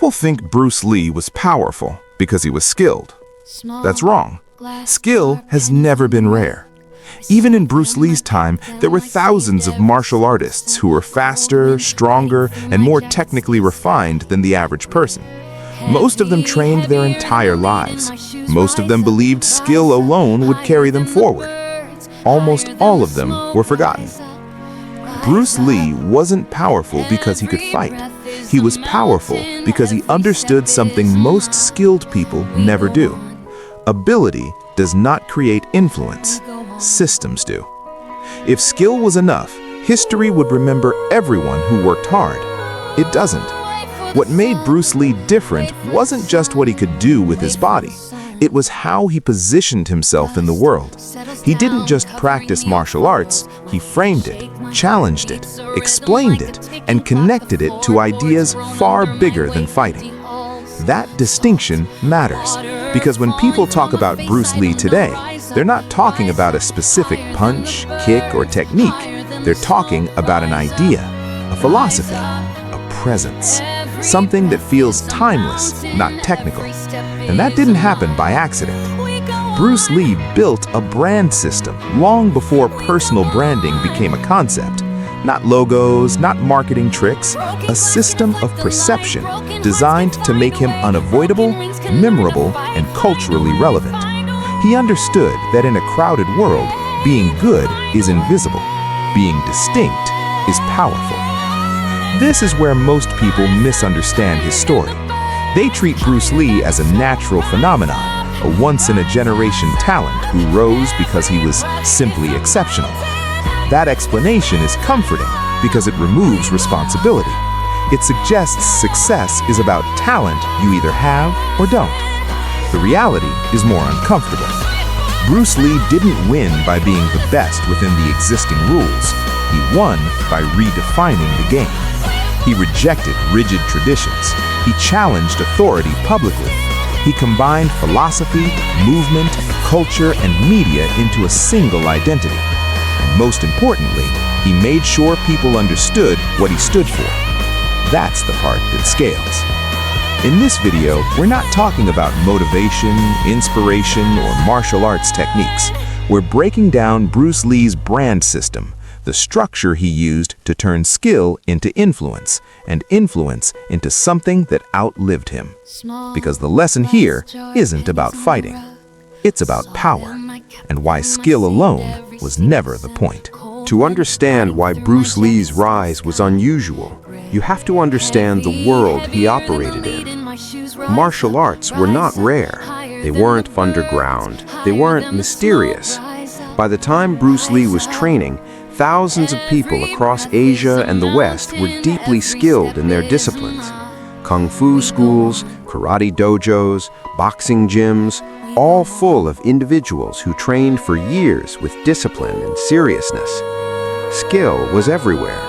People think Bruce Lee was powerful because he was skilled. That's wrong. Skill has never been rare. Even in Bruce Lee's time, there were thousands of martial artists who were faster, stronger, and more technically refined than the average person. Most of them trained their entire lives. Most of them believed skill alone would carry them forward. Almost all of them were forgotten. Bruce Lee wasn't powerful because he could fight. He was powerful because he understood something most skilled people never do. Ability does not create influence. Systems do. If skill was enough, history would remember everyone who worked hard. It doesn't. What made Bruce Lee different wasn't just what he could do with his body. It was how he positioned himself in the world. He didn't just practice martial arts, he framed it, challenged it, explained it, and connected it to ideas far bigger than fighting. That distinction matters, because when people talk about Bruce Lee today, they're not talking about a specific punch, kick, or technique. They're talking about an idea, a philosophy, a presence, something that feels timeless, not technical. And that didn't happen by accident. Bruce Lee built a brand system long before personal branding became a concept. Not logos, not marketing tricks, a system of perception designed to make him unavoidable, memorable, and culturally relevant. He understood that in a crowded world, being good is invisible. Being distinct is powerful. This is where most people misunderstand his story. They treat Bruce Lee as a natural phenomenon, a once-in-a-generation talent who rose because he was simply exceptional. That explanation is comforting because it removes responsibility. It suggests success is about talent you either have or don't. The reality is more uncomfortable. Bruce Lee didn't win by being the best within the existing rules. He won by redefining the game. He rejected rigid traditions. He challenged authority publicly. He combined philosophy, movement, culture, and media into a single identity. And most importantly, he made sure people understood what he stood for. That's the part that scales. In this video, we're not talking about motivation, inspiration, or martial arts techniques. We're breaking down Bruce Lee's brand system, the structure he used to turn skill into influence, and influence into something that outlived him. Because the lesson here isn't about fighting. It's about power, and why skill alone was never the point. To understand why Bruce Lee's rise was unusual, you have to understand the world he operated in. Martial arts were not rare. They weren't underground. They weren't mysterious. By the time Bruce Lee was training, thousands of people across Asia and the West were deeply skilled in their disciplines. Kung Fu schools, karate dojos, boxing gyms, all full of individuals who trained for years with discipline and seriousness. Skill was everywhere.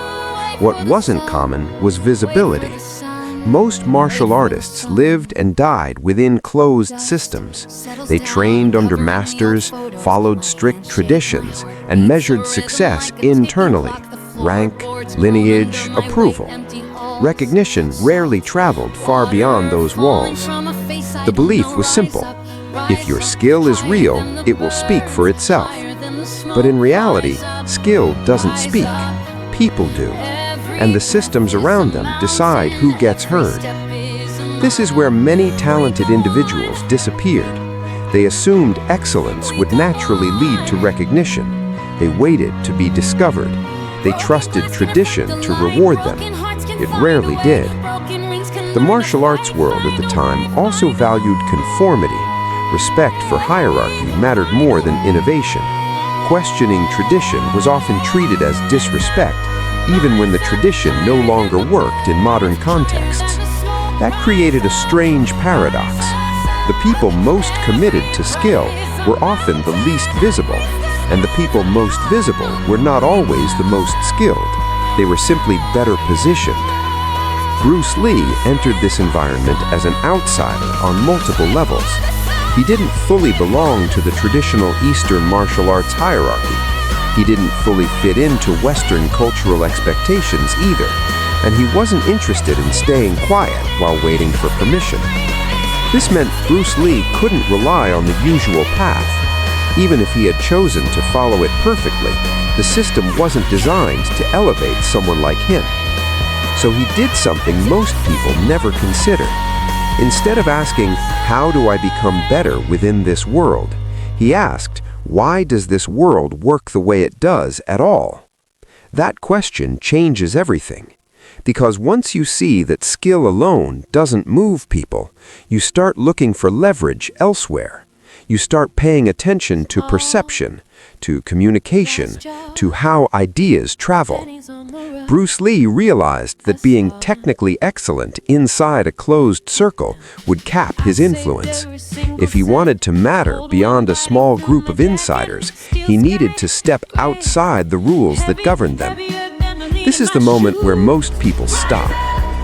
What wasn't common was visibility. Most martial artists lived and died within closed systems. They trained under masters, followed strict traditions, and measured success internally: rank, lineage, approval. Recognition rarely traveled far beyond those walls. The belief was simple: if your skill is real, it will speak for itself. But in reality, skill doesn't speak. People do. And the systems around them decide who gets heard. This is where many talented individuals disappeared. They assumed excellence would naturally lead to recognition. They waited to be discovered. They trusted tradition to reward them. It rarely did. The martial arts world at the time also valued conformity. Respect for hierarchy mattered more than innovation. Questioning tradition was often treated as disrespect, even when the tradition no longer worked in modern contexts. That created a strange paradox. The people most committed to skill were often the least visible, and the people most visible were not always the most skilled. They were simply better positioned. Bruce Lee entered this environment as an outsider on multiple levels. He didn't fully belong to the traditional Eastern martial arts hierarchy. He didn't fully fit into Western cultural expectations either. and he wasn't interested in staying quiet while waiting for permission. This meant Bruce Lee couldn't rely on the usual path. Even if he had chosen to follow it perfectly, the system wasn't designed to elevate someone like him. So he did something most people never consider. Instead of asking, "How do I become better within this world?" he asked, "Why does this world work the way it does at all?" That question changes everything. Because once you see that skill alone doesn't move people, you start looking for leverage elsewhere. You start paying attention to perception, to communication, to how ideas travel. Bruce Lee realized that being technically excellent inside a closed circle would cap his influence. If he wanted to matter beyond a small group of insiders, he needed to step outside the rules that governed them. This is the moment where most people stop.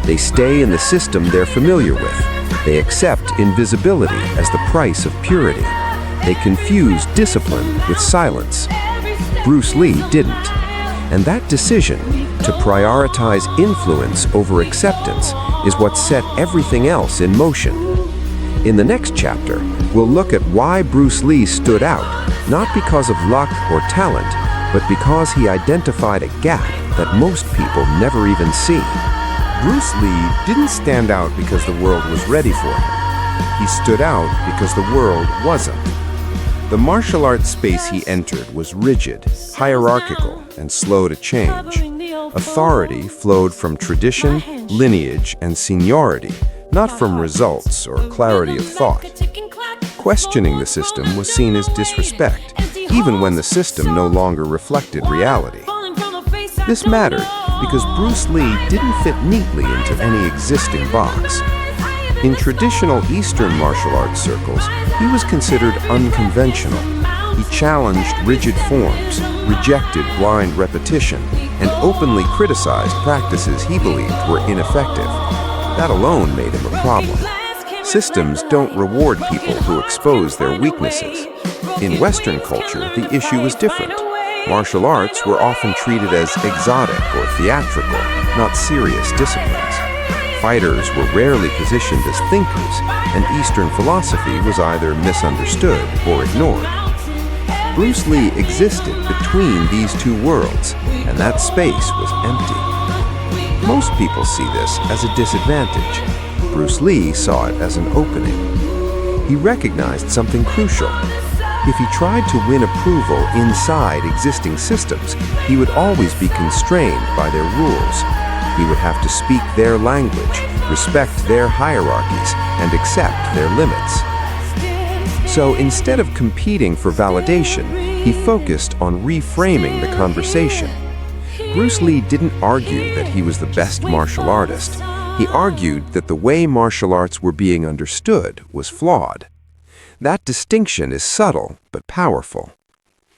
They stay in the system they're familiar with. They accept invisibility as the price of purity. They confuse discipline with silence. Bruce Lee didn't. And that decision, to prioritize influence over acceptance, is what set everything else in motion. In the next chapter, we'll look at why Bruce Lee stood out, not because of luck or talent, but because he identified a gap that most people never even see. Bruce Lee didn't stand out because the world was ready for him. He stood out because the world wasn't. The martial arts space he entered was rigid, hierarchical, and slow to change. Authority flowed from tradition, lineage, and seniority, not from results or clarity of thought. Questioning the system was seen as disrespect, even when the system no longer reflected reality. This mattered because Bruce Lee didn't fit neatly into any existing box. In traditional Eastern martial arts circles, he was considered unconventional. He challenged rigid forms, rejected blind repetition, and openly criticized practices he believed were ineffective. That alone made him a problem. Systems don't reward people who expose their weaknesses. In Western culture, the issue was different. Martial arts were often treated as exotic or theatrical, not serious disciplines. Fighters were rarely positioned as thinkers, and Eastern philosophy was either misunderstood or ignored. Bruce Lee existed between these two worlds, and that space was empty. Most people see this as a disadvantage. Bruce Lee saw it as an opening. He recognized something crucial. If he tried to win approval inside existing systems, he would always be constrained by their rules. He would have to speak their language, respect their hierarchies, and accept their limits. So instead of competing for validation, he focused on reframing the conversation. Bruce Lee didn't argue that he was the best martial artist. He argued that the way martial arts were being understood was flawed. That distinction is subtle but powerful.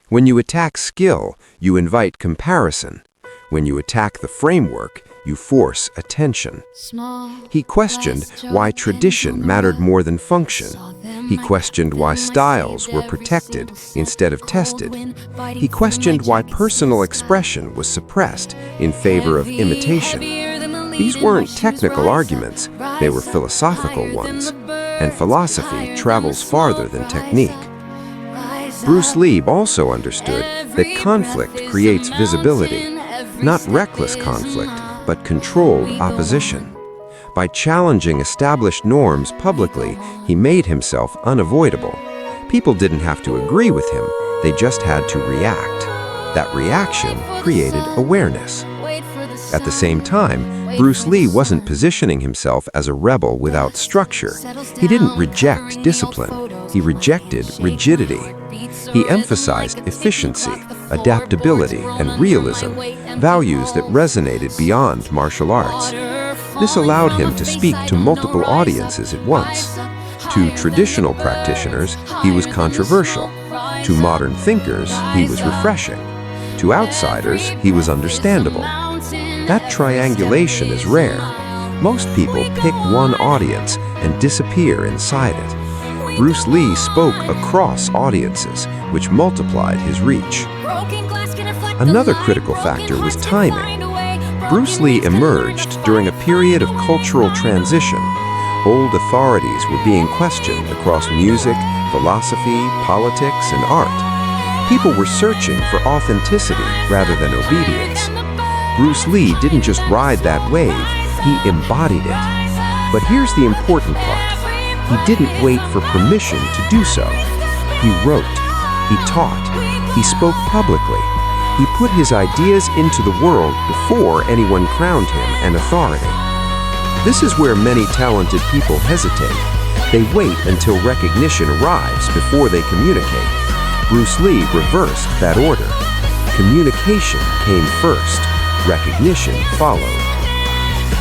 When you attack skill, you invite comparison. When you attack the framework, you force attention. He questioned why tradition mattered more than function. He questioned why styles were protected instead of tested. He questioned why personal expression was suppressed in favor of imitation. These weren't technical arguments, they were philosophical ones. And philosophy travels farther than technique. Bruce Lee also understood that conflict creates visibility. Not reckless conflict, but controlled opposition. By challenging established norms publicly, he made himself unavoidable. People didn't have to agree with him, they just had to react. That reaction created awareness. At the same time, Bruce Lee wasn't positioning himself as a rebel without structure. He didn't reject discipline, he rejected rigidity. He emphasized efficiency, adaptability, and realism, values that resonated beyond martial arts. This allowed him to speak to multiple audiences at once. To traditional practitioners, he was controversial. To modern thinkers, he was refreshing. To outsiders, he was understandable. That triangulation is rare. Most people pick one audience and disappear inside it. Bruce Lee spoke across audiences, which multiplied his reach. Another critical factor was timing. Bruce Lee emerged during a period of cultural transition, old authorities were being questioned across music, philosophy, politics, and art. People were searching for authenticity rather than obedience. Bruce Lee didn't just ride that wave, he embodied it. But here's the important part. He didn't wait for permission to do so. He wrote, he taught, he spoke publicly. He put his ideas into the world before anyone crowned him an authority. This is where many talented people hesitate. They wait until recognition arrives before they communicate. Bruce Lee reversed that order. Communication came first, recognition followed.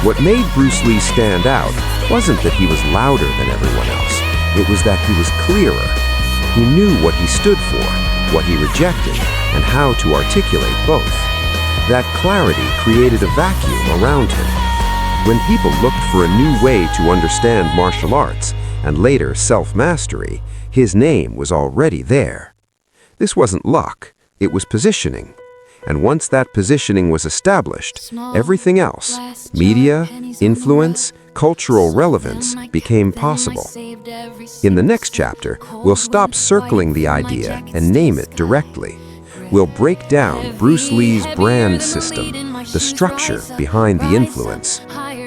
What made Bruce Lee stand out wasn't that he was louder than everyone else. It was that he was clearer. He knew what he stood for, what he rejected, and how to articulate both. That clarity created a vacuum around him. When people looked for a new way to understand martial arts, and later self-mastery, his name was already there. This wasn't luck, it was positioning. And once that positioning was established, everything else, media, influence, cultural relevance, became possible. In the next chapter, we'll stop circling the idea and name it directly. We'll break down Bruce Lee's brand system, the structure behind the influence.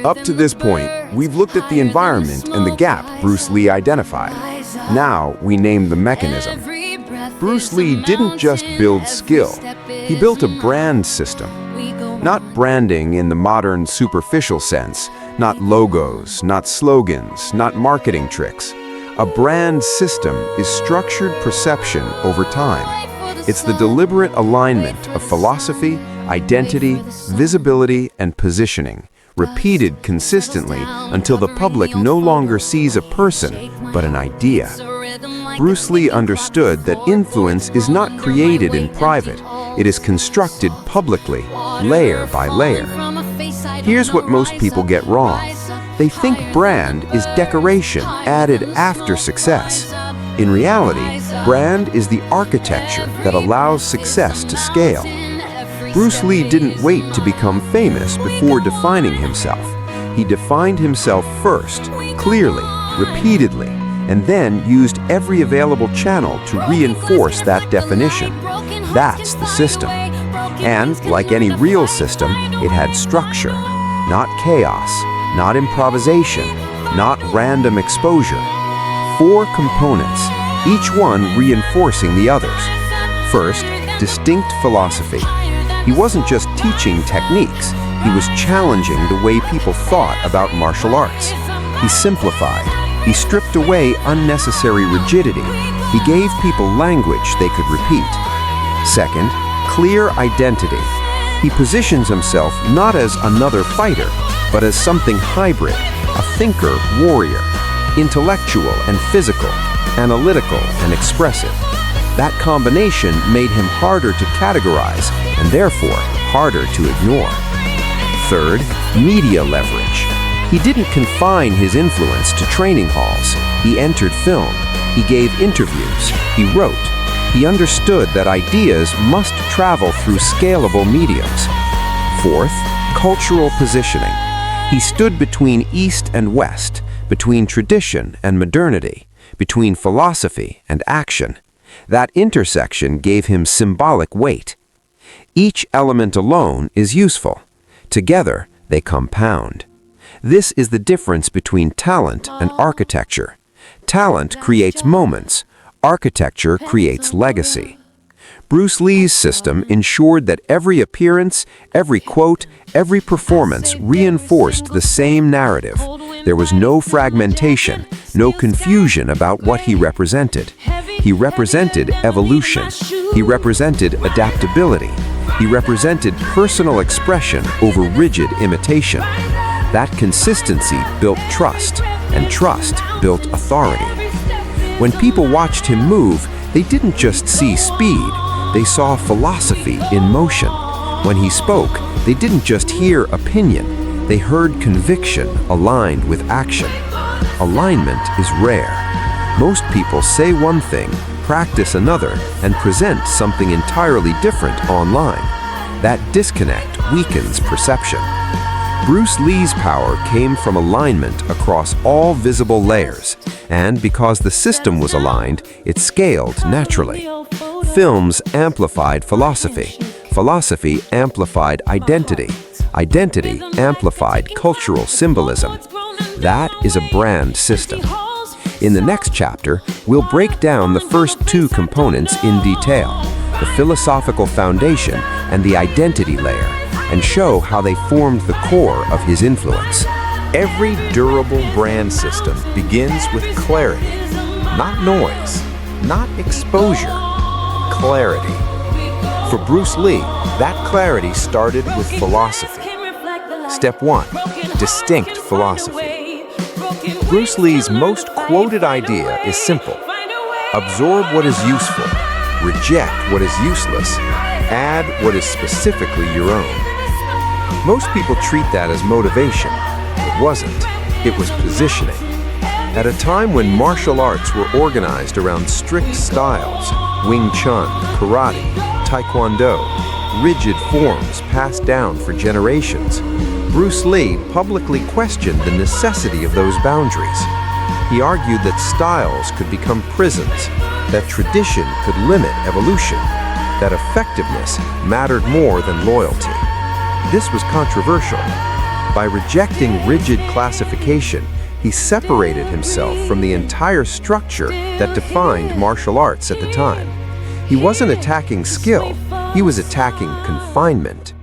Up to this point, we've looked at the environment and the gap Bruce Lee identified. Now we name the mechanism. Bruce Lee didn't just build skill, he built a brand system. Not branding in the modern superficial sense, not logos, not slogans, not marketing tricks. A brand system is structured perception over time. It's the deliberate alignment of philosophy, identity, visibility, and positioning, repeated consistently until the public no longer sees a person, but an idea. Bruce Lee understood that influence is not created in private, it is constructed publicly, layer by layer. Here's what most people get wrong. They think brand is decoration added after success. In reality, brand is the architecture that allows success to scale. Bruce Lee didn't wait to become famous before defining himself. He defined himself first, clearly, repeatedly, and then used every available channel to reinforce that definition. That's the system. And, like any real system, it had structure, not chaos, not improvisation, not random exposure. 4 components, each one reinforcing the others. First, distinct philosophy. He wasn't just teaching techniques, he was challenging the way people thought about martial arts. He simplified. He stripped away unnecessary rigidity. He gave people language they could repeat. Second, clear identity. He positions himself not as another fighter, but as something hybrid, a thinker-warrior, intellectual and physical, analytical and expressive. That combination made him harder to categorize and therefore harder to ignore. Third, media leverage. He didn't confine his influence to training halls. He entered film. He gave interviews. He wrote. He understood that ideas must travel through scalable mediums. Fourth, cultural positioning. He stood between East and West, between tradition and modernity, between philosophy and action. That intersection gave him symbolic weight. Each element alone is useful. Together, they compound. This is the difference between talent and architecture. Talent creates moments. Architecture creates legacy. Bruce Lee's system ensured that every appearance, every quote, every performance reinforced the same narrative. There was no fragmentation, no confusion about what he represented. He represented evolution. He represented adaptability. He represented personal expression over rigid imitation. That consistency built trust, and trust built authority. When people watched him move, they didn't just see speed, they saw philosophy in motion. When he spoke, they didn't just hear opinion, they heard conviction aligned with action. Alignment is rare. Most people say one thing, practice another, and present something entirely different online. That disconnect weakens perception. Bruce Lee's power came from alignment across all visible layers, and because the system was aligned, it scaled naturally. Films amplified philosophy. Philosophy amplified identity. Identity amplified cultural symbolism. That is a brand system. In the next chapter, we'll break down the first two components in detail, the philosophical foundation and the identity layer, and show how they formed the core of his influence. Every durable brand system begins with clarity, not noise, not exposure, clarity. For Bruce Lee, that clarity started with philosophy. Step 1, distinct philosophy. Bruce Lee's most quoted idea is simple. Absorb what is useful, reject what is useless, add what is specifically your own. Most people treat that as motivation. It wasn't. It was positioning. At a time when martial arts were organized around strict styles, Wing Chun, karate, taekwondo, rigid forms passed down for generations, Bruce Lee publicly questioned the necessity of those boundaries. He argued that styles could become prisons, that tradition could limit evolution, that effectiveness mattered more than loyalty. This was controversial. By rejecting rigid classification, he separated himself from the entire structure that defined martial arts at the time. He wasn't attacking skill, he was attacking confinement.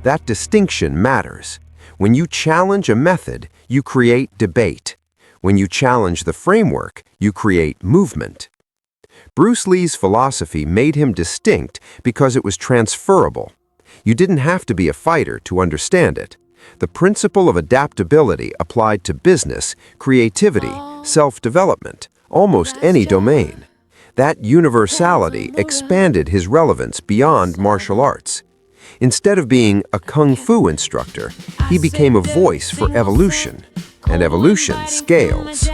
That distinction matters. When you challenge a method, you create debate. When you challenge the framework, you create movement. Bruce Lee's philosophy made him distinct because it was transferable. You didn't have to be a fighter to understand it. The principle of adaptability applied to business, creativity, self-development, almost any domain. That universality expanded his relevance beyond martial arts. Instead of being a kung fu instructor, he became a voice for evolution, and evolution scales.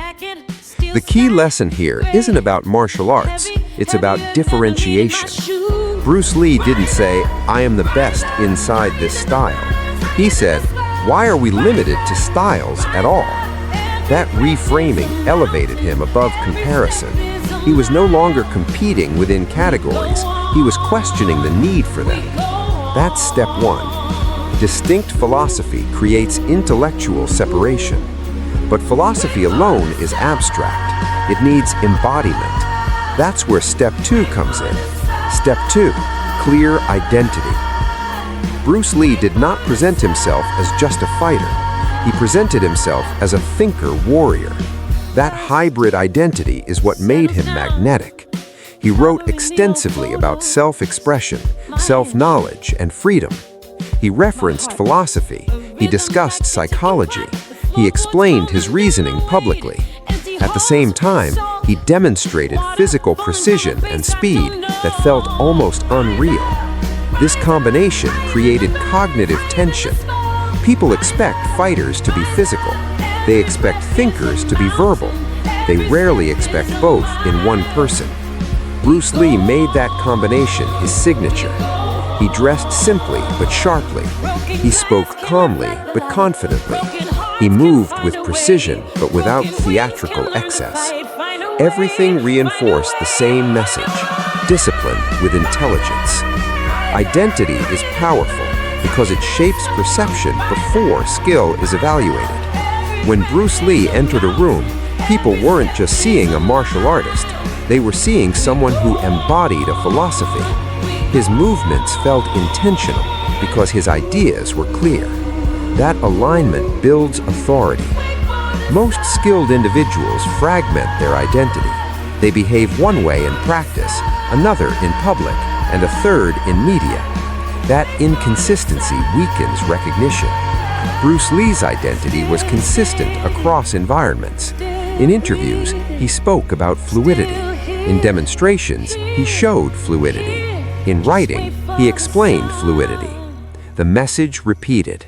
The key lesson here isn't about martial arts, it's about differentiation. Bruce Lee didn't say, "I am the best inside this style." He said, "Why are we limited to styles at all?" That reframing elevated him above comparison. He was no longer competing within categories, he was questioning the need for them. That's step 1. Distinct philosophy creates intellectual separation. But philosophy alone is abstract. It needs embodiment. That's where step 2 comes in. Step 2, clear identity. Bruce Lee did not present himself as just a fighter. He presented himself as a thinker-warrior. That hybrid identity is what made him magnetic. He wrote extensively about self-expression, self-knowledge, and freedom. He referenced philosophy. He discussed psychology. He explained his reasoning publicly. At the same time, he demonstrated physical precision and speed that felt almost unreal. This combination created cognitive tension. People expect fighters to be physical. They expect thinkers to be verbal. They rarely expect both in one person. Bruce Lee made that combination his signature. He dressed simply but sharply. He spoke calmly but confidently. He moved with precision but without theatrical excess. Everything reinforced the same message: discipline with intelligence. Identity is powerful because it shapes perception before skill is evaluated. When Bruce Lee entered a room, people weren't just seeing a martial artist. They were seeing someone who embodied a philosophy. His movements felt intentional because his ideas were clear. That alignment builds authority. Most skilled individuals fragment their identity. They behave one way in practice, another in public, and a third in media. That inconsistency weakens recognition. Bruce Lee's identity was consistent across environments. In interviews, he spoke about fluidity. In demonstrations, he showed fluidity. In writing, he explained fluidity. The message repeated.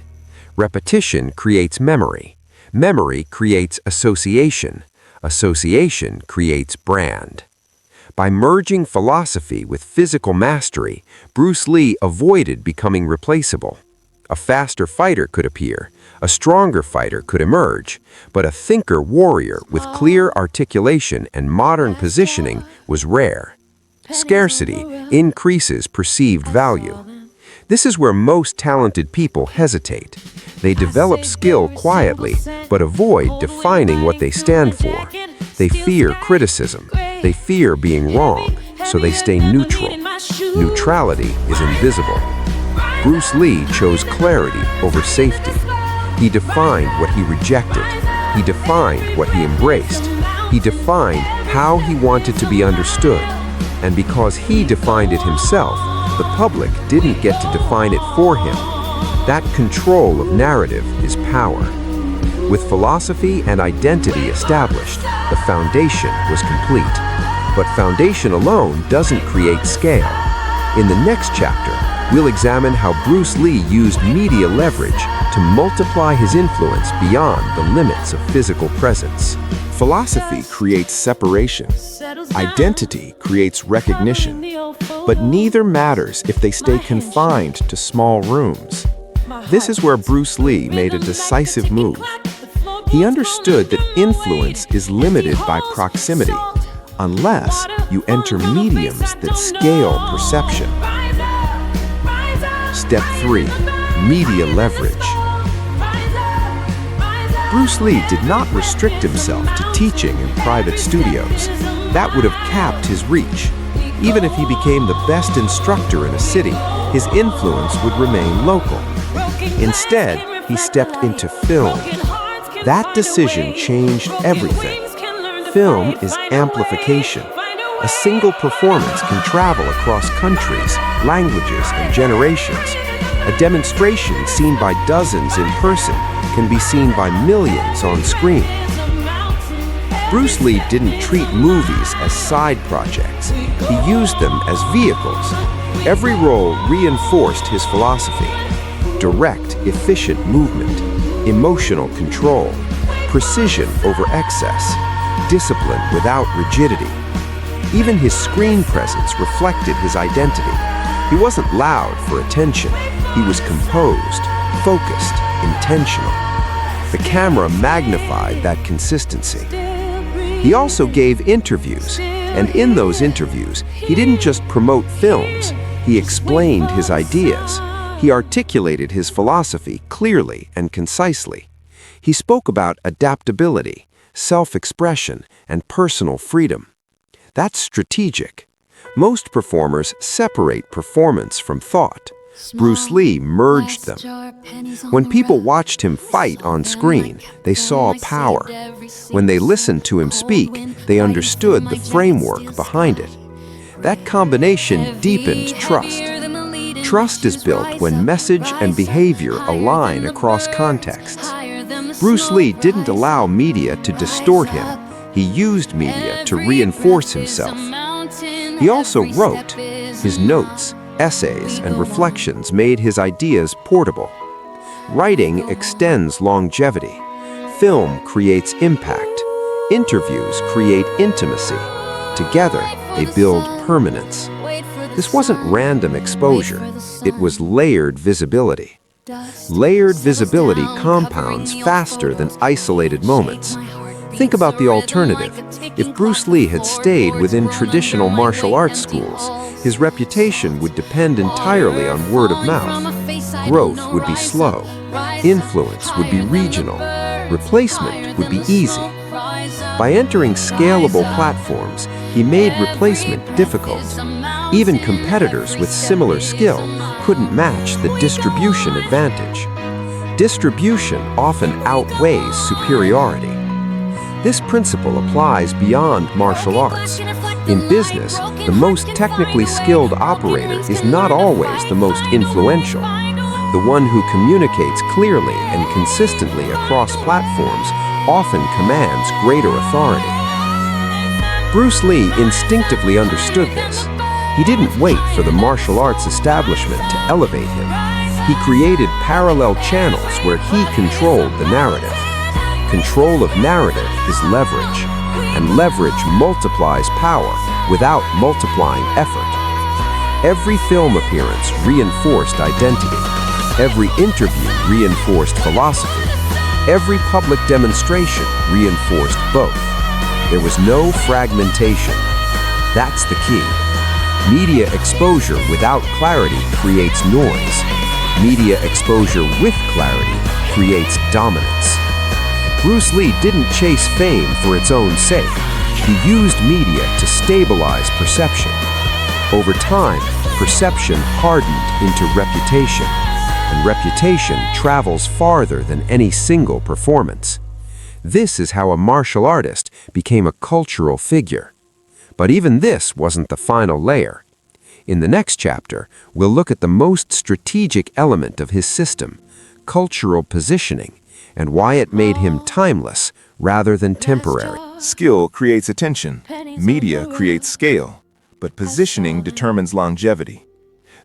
Repetition creates memory. Memory creates association. Association creates brand. By merging philosophy with physical mastery, Bruce Lee avoided becoming replaceable. A faster fighter could appear, a stronger fighter could emerge, but a thinker warrior with clear articulation and modern positioning was rare. Scarcity increases perceived value. This is where most talented people hesitate. They develop skill quietly, but avoid defining what they stand for. They fear criticism. They fear being wrong, so they stay neutral. Neutrality is invisible. Bruce Lee chose clarity over safety. He defined what he rejected. He defined what he embraced. He defined how he wanted to be understood. And because he defined it himself, the public didn't get to define it for him. That control of narrative is power. With philosophy and identity established, the foundation was complete. But foundation alone doesn't create scale. In the next chapter, we'll examine how Bruce Lee used media leverage to multiply his influence beyond the limits of physical presence. Philosophy creates separation. Identity creates recognition. But neither matters if they stay confined to small rooms. This is where Bruce Lee made a decisive move. He understood that influence is limited by proximity, unless you enter mediums that scale perception. Step 3. Media leverage. Bruce Lee did not restrict himself to teaching in private studios. That would have capped his reach. Even if he became the best instructor in a city, his influence would remain local. Instead, he stepped into film. That decision changed everything. Film is amplification. A single performance can travel across countries, languages, and generations. A demonstration seen by dozens in person can be seen by millions on screen. Bruce Lee didn't treat movies as side projects. He used them as vehicles. Every role reinforced his philosophy. Direct, efficient movement, emotional control, precision over excess, discipline without rigidity. Even his screen presence reflected his identity. He wasn't loud for attention. He was composed, focused, intentional. The camera magnified that consistency. He also gave interviews, and in those interviews, he didn't just promote films, he explained his ideas. He articulated his philosophy clearly and concisely. He spoke about adaptability, self-expression, and personal freedom. That's strategic. Most performers separate performance from thought. Bruce Lee merged them. When people watched him fight on screen, they saw power. When they listened to him speak, they understood the framework behind it. That combination deepened trust. Trust is built when message and behavior align across contexts. Bruce Lee didn't allow media to distort him. He used media to reinforce himself. He also wrote. His notes, essays, and reflections made his ideas portable. Writing extends longevity. Film creates impact. Interviews create intimacy. Together, they build permanence. This wasn't random exposure. It was layered visibility. Layered visibility compounds faster than isolated moments. Think about the alternative. If Bruce Lee had stayed within traditional martial arts schools, his reputation would depend entirely on word of mouth. Growth would be slow. Influence would be regional. Replacement would be easy. By entering scalable platforms, he made replacement difficult. Even competitors with similar skill couldn't match the distribution advantage. Distribution often outweighs superiority. This principle applies beyond martial arts. In business, the most technically skilled operator is not always the most influential. The one who communicates clearly and consistently across platforms often commands greater authority. Bruce Lee instinctively understood this. He didn't wait for the martial arts establishment to elevate him. He created parallel channels where he controlled the narrative. Control of narrative is leverage, and leverage multiplies power without multiplying effort. Every film appearance reinforced identity. Every interview reinforced philosophy. Every public demonstration reinforced both. There was no fragmentation. That's the key. Media exposure without clarity creates noise. Media exposure with clarity creates dominance. Bruce Lee didn't chase fame for its own sake. He used media to stabilize perception. Over time, perception hardened into reputation, and reputation travels farther than any single performance. This is how a martial artist became a cultural figure. But even this wasn't the final layer. In the next chapter, we'll look at the most strategic element of his system, cultural positioning, and why it made him timeless rather than temporary. Skill creates attention, media creates scale, but positioning determines longevity.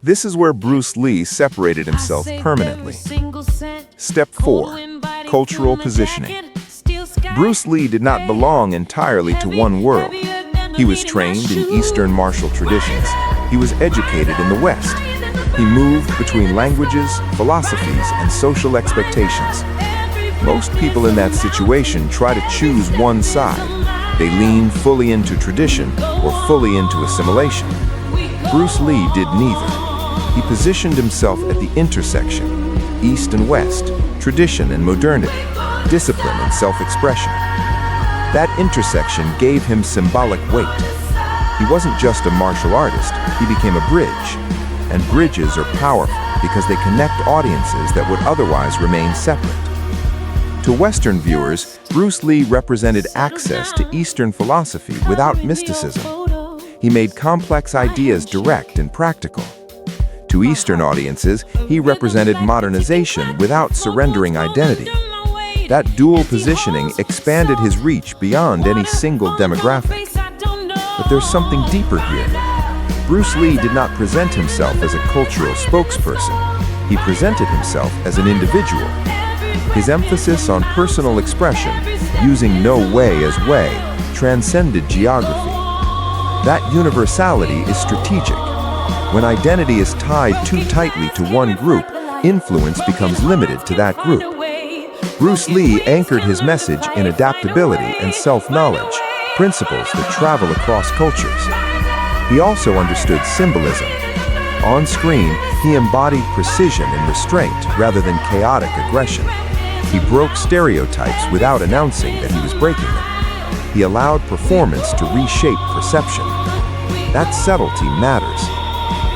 This is where Bruce Lee separated himself permanently. Step 4. Cultural positioning. Bruce Lee did not belong entirely to one world. He was trained in Eastern martial traditions. He was educated in the West. He moved between languages, philosophies, and social expectations. Most people in that situation try to choose one side. They lean fully into tradition or fully into assimilation. Bruce Lee did neither. He positioned himself at the intersection, East and West, tradition and modernity, discipline and self-expression. That intersection gave him symbolic weight. He wasn't just a martial artist, he became a bridge. And bridges are powerful because they connect audiences that would otherwise remain separate. To Western viewers, Bruce Lee represented access to Eastern philosophy without mysticism. He made complex ideas direct and practical. To Eastern audiences, he represented modernization without surrendering identity. That dual positioning expanded his reach beyond any single demographic. But there's something deeper here. Bruce Lee did not present himself as a cultural spokesperson. He presented himself as an individual. His emphasis on personal expression, using no way as way, transcended geography. That universality is strategic. When identity is tied too tightly to one group, influence becomes limited to that group. Bruce Lee anchored his message in adaptability and self-knowledge, principles that travel across cultures. He also understood symbolism. On screen, he embodied precision and restraint rather than chaotic aggression. He broke stereotypes without announcing that he was breaking them. He allowed performance to reshape perception. That subtlety matters.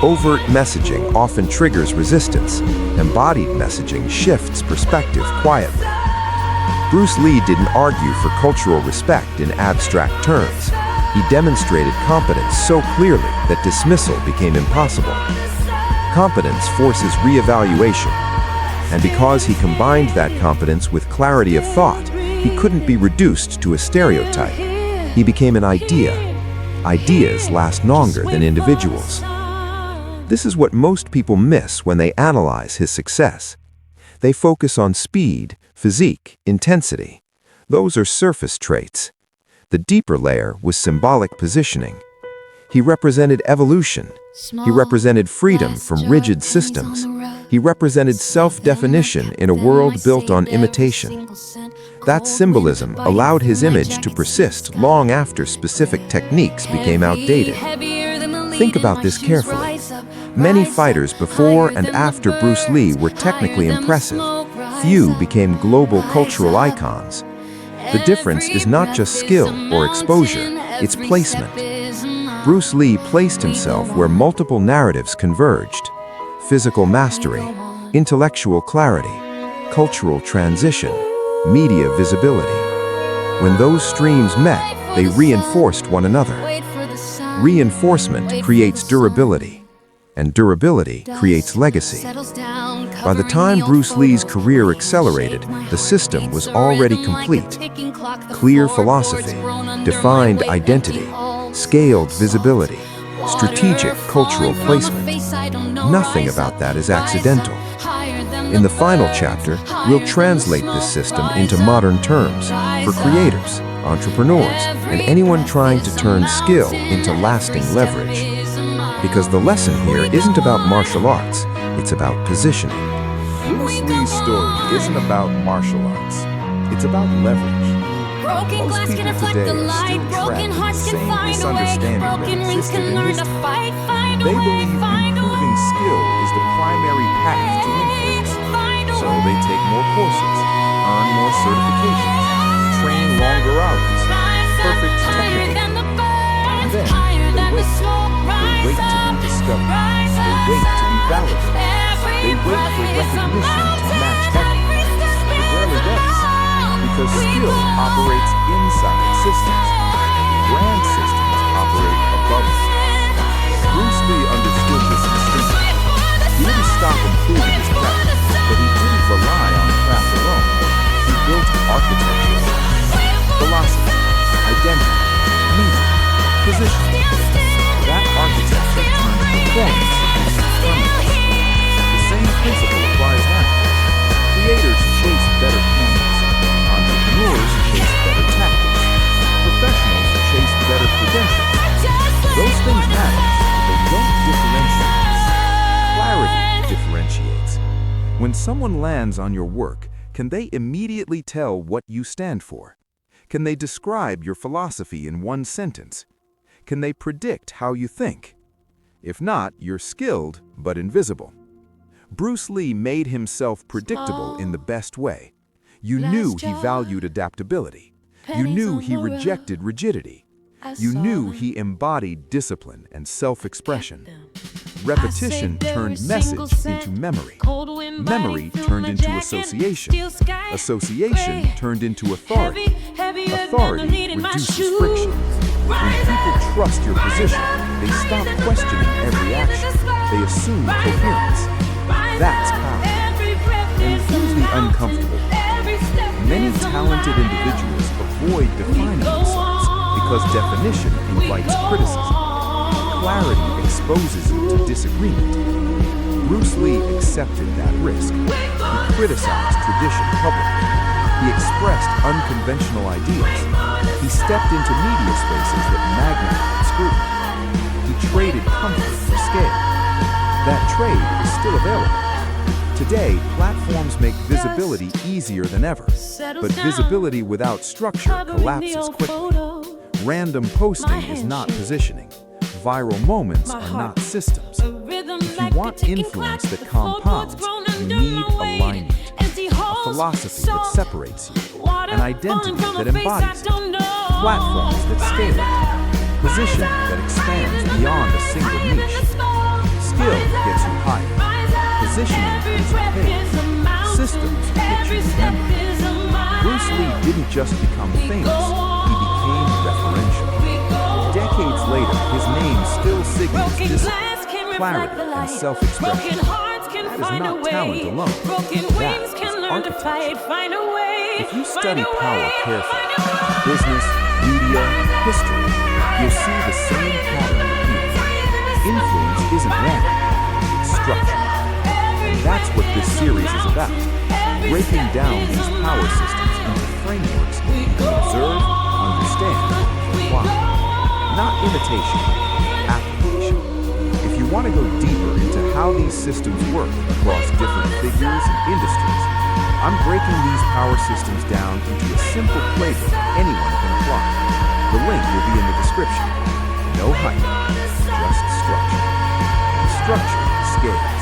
Overt messaging often triggers resistance. Embodied messaging shifts perspective quietly. Bruce Lee didn't argue for cultural respect in abstract terms. He demonstrated competence so clearly that dismissal became impossible. Competence forces reevaluation. And because he combined that competence with clarity of thought, he couldn't be reduced to a stereotype. He became an idea. Ideas last longer than individuals. This is what most people miss when they analyze his success. They focus on speed, physique, intensity. Those are surface traits. The deeper layer was symbolic positioning. He represented evolution. He represented freedom from rigid systems. He represented self-definition in a world built on imitation. That symbolism allowed his image to persist long after specific techniques became outdated. Think about this carefully. Many fighters before and after Bruce Lee were technically impressive. Few became global cultural icons. The difference is not just skill or exposure, it's placement. Bruce Lee placed himself where multiple narratives converged: physical mastery, intellectual clarity, cultural transition, media visibility. When those streams met, they reinforced one another. Reinforcement creates durability, and durability creates legacy. By the time Bruce Lee's career accelerated, the system was already complete. Clear philosophy, defined identity, scaled visibility, strategic cultural placement. Nothing about that is accidental. In the final chapter, we'll translate this system into modern terms for creators, entrepreneurs, and anyone trying to turn skill into lasting leverage. Because the lesson here isn't about martial arts, it's about positioning. Bruce Lee's story isn't about martial arts. It's about leverage. Broken glass can reflect the light. Broken hearts can find a way. Broken rings can learn to fight. Find a They way. believe Find a improving way. skill is the primary path to influence. So they take more courses, earn more certifications, train longer hours, perfect technical. And then they wait. They wait to be discovered. They wait to be validated. They wait for recognition to match effort. It rarely does, because skill operates inside systems. Grand systems operate above them. Bruce Lee understood this instinctively. He didn't stop improving his craft, but he didn't rely on craft alone. He built architecture, philosophy, identity, meaning, position. That architecture turned performance into permanence. The same principle applies now. Creators chase better canvas. Entrepreneurs chase better tactics. Professionals chase better credentials. Those things matter, but they don't differentiate. Clarity differentiates. When someone lands on your work, can they immediately tell what you stand for? Can they describe your philosophy in one sentence? Can they predict how you think? If not, you're skilled but invisible. Bruce Lee made himself predictable in the best way. You knew he valued adaptability. You knew he rejected rigidity. You knew he embodied discipline and self-expression. Repetition turned message into memory. Memory turned into association. Association turned into authority. Authority reduces friction. When people trust your position, they stop questioning every action. They assume coherence. That's power. And here's the uncomfortable part. Many talented individuals avoid defining themselves because definition invites criticism. Clarity exposes you to disagreement. Bruce Lee accepted that risk. He criticized tradition publicly. He expressed unconventional ideas. He stepped into media spaces that magnified scrutiny. He traded comfort for scale. That trade is still available. Today, platforms make visibility easier than ever, but visibility without structure collapses quickly. Random posting is not positioning. Viral moments are not systems. If you want influence that compounds, you need alignment, a philosophy that separates you, an identity that embodies it, platforms that scale it, position that expands beyond a single niche. Skill gets you higher, positioning gets you paid, systems get you remembered. Bruce Lee didn't just become famous, he became referential. Decades later, his name still signals discipline, clarity, and self-expression. That is not talent alone. That is architecture. If you study power carefully, business, media, history, you'll see the same pattern repeated. Influence isn't random, it's structured. And that's what this series is about, breaking down these power systems into frameworks you can observe, understand, and apply. Not imitation, application. If you want to go deeper into how these systems work across different figures and industries, I'm breaking these power systems down into a simple playbook anyone can apply. The link will be in the description. No hype, just structure. And structure scales.